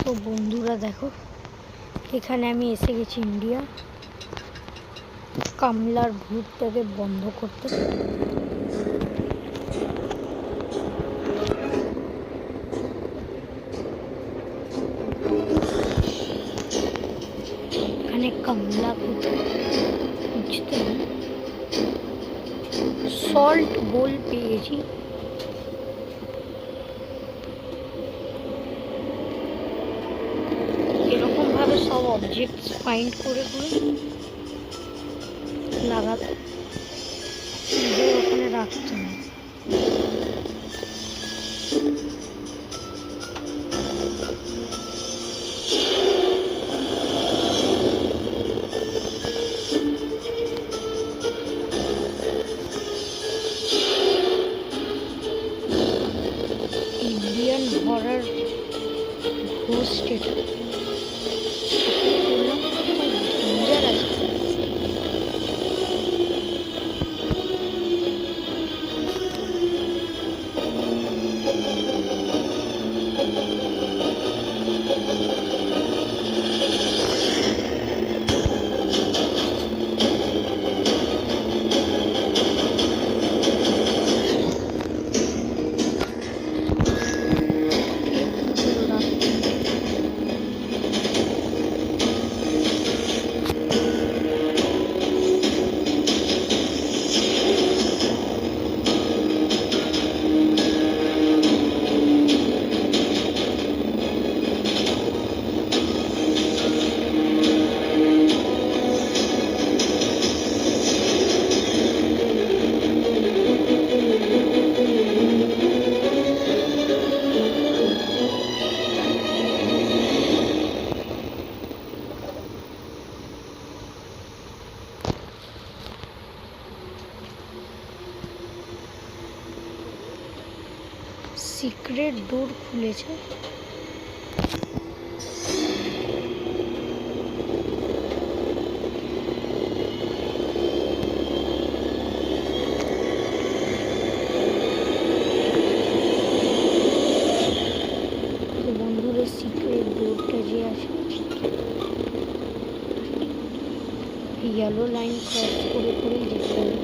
তো বন্ধুরা দেখো, এখানে আমি এসে গেছি ইন্ডিয়া কামলার ভূতটাকে বন্ধ করতে। এখানে কামলা কোথায় বুঝতে হবে। সল্ট বোল পেয়েছি। এরকম ভাবে সব অবজেক্টস ফাইন্ড করে লাগাতে ওখানে রাখতে হবে। ইন্ডিয়ান হরর ঘোস্ট এটা ডেঞ্জার আছে। সিক্রেট ডোর খুলেছে। তো বন্ধুরা, সিক্রেট ডোরটা যে আছে ইয়েলো লাইন ক্রস করে করেই যেতে হবে।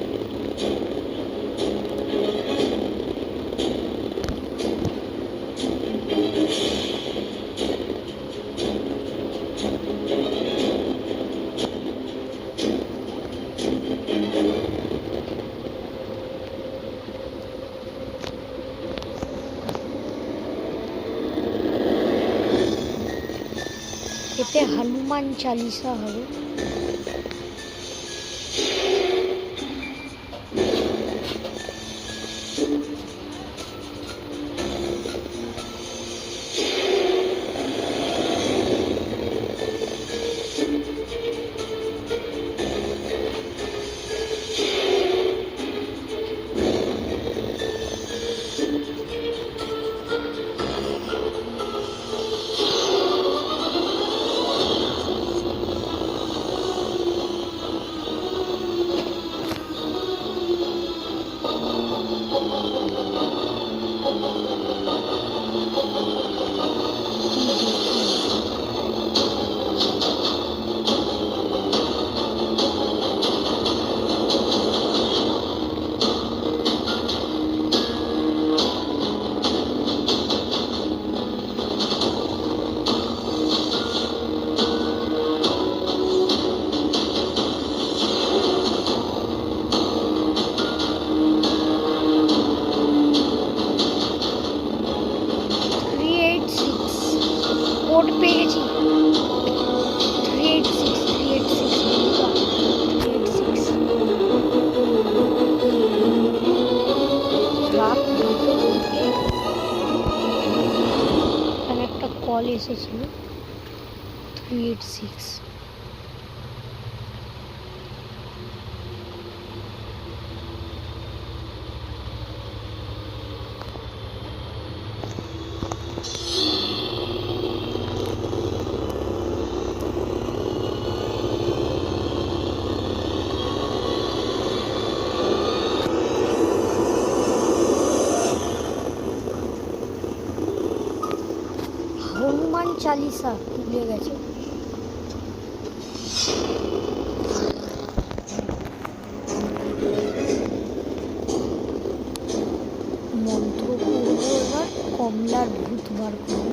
এতে হনুমান চালিসা হবে। কোড পেয়ে গেছি। 386 রাত দুটো থেকে এখানে একটা কল এসেছিল 386। হনুমান চালিসা ভুলে গেছে। মন্ত্র পড়ব এবার, কমলার ভূত বার করব।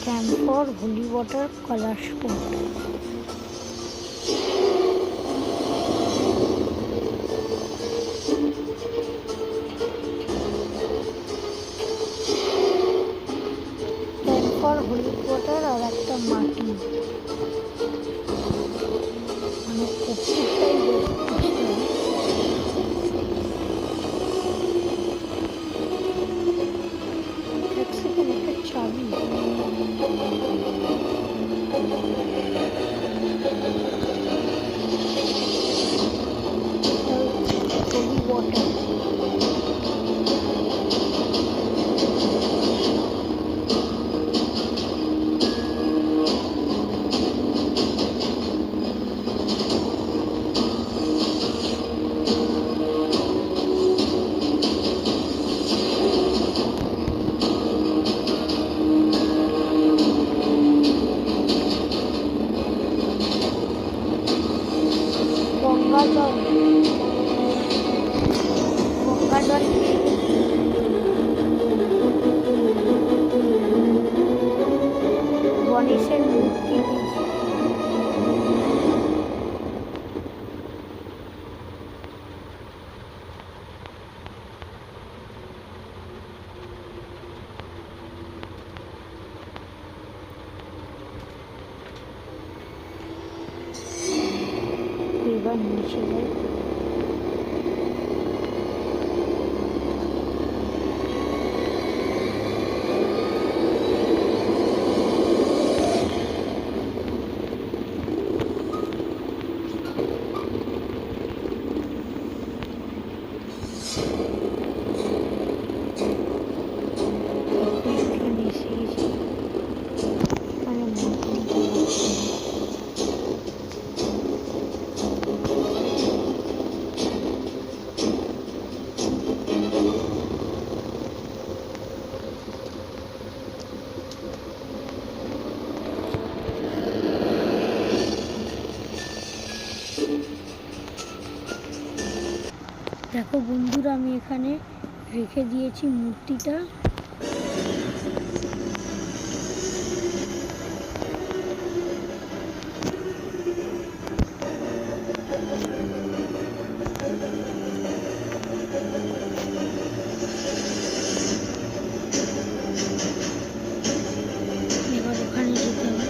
Camp for holy water color sport. Camp for holy water আর একটা মাটি, মানে কপুরটাই বেশ কষ্ট। এক সেকেন্ড, একটা চাবি। holy water। গঙ্গাজল, গঙ্গাজল গণেশের মূর্তি দিয়েছে। এবার নিচে যাই। এখানে এসে গেছি, এখানে মন্ত্রটা লাগছে। দেখো বন্ধুরা, আমি এখানে রেখে দিয়েছি মূর্তিটা। এবার ওখানে যেতে হবে।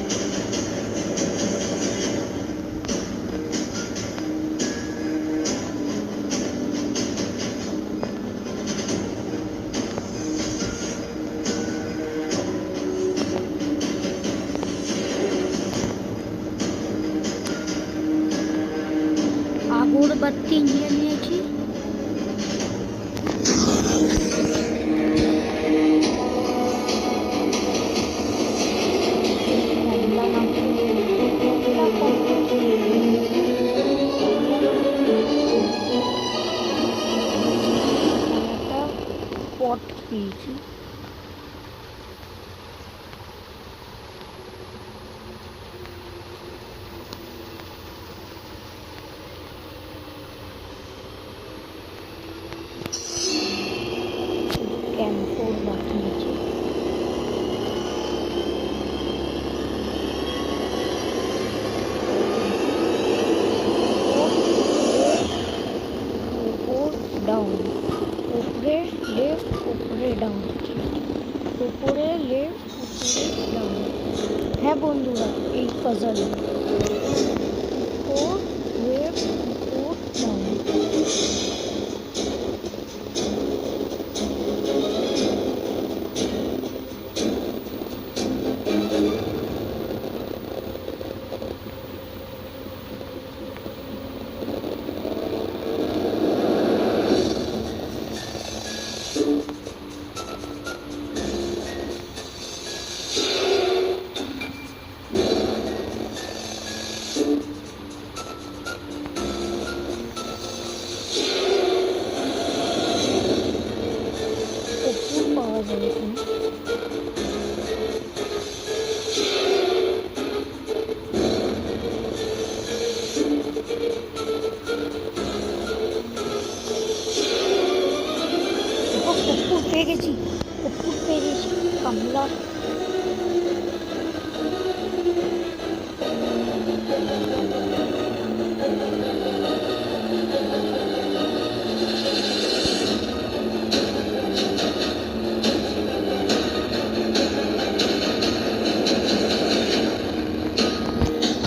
আগরবাতি নিয়ে নিয়েছি। কমলা নাকি কমলা কমলা একটা পট পেয়েছি। ক্যাম্পোর বাকি আছে। ডাউন, উপরে লেফট, উপরে ডাউন, উপরে লেফট, উপরে ডাউন। হ্যাঁ বন্ধুরা, এই পাজল উপর লেফট, উপর ডাউন। পেয়ে গেছি, কপুর পেয়ে গেছি, কমলা।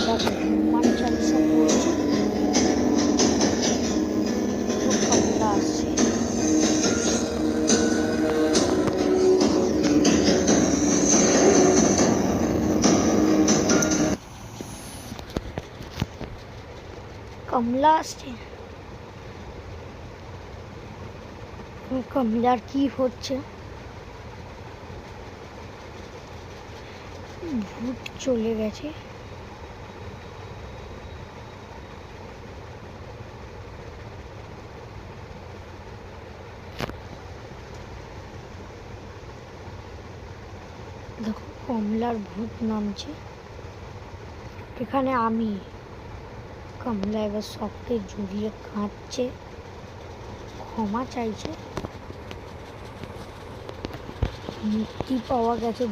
দেখো হনুমান চালিসা পড়েছে, কমলা আসছে। কমলা আসছে, কমলার কি হচ্ছে? ভূত চলে গেছে। দেখো কমলার ভূত নামছে এখানে। আমি কমলা এবার সবকে জড়িয়ে কাঁদছে, ক্ষমা চাইছে, মুক্তি পাওয়া গেছে।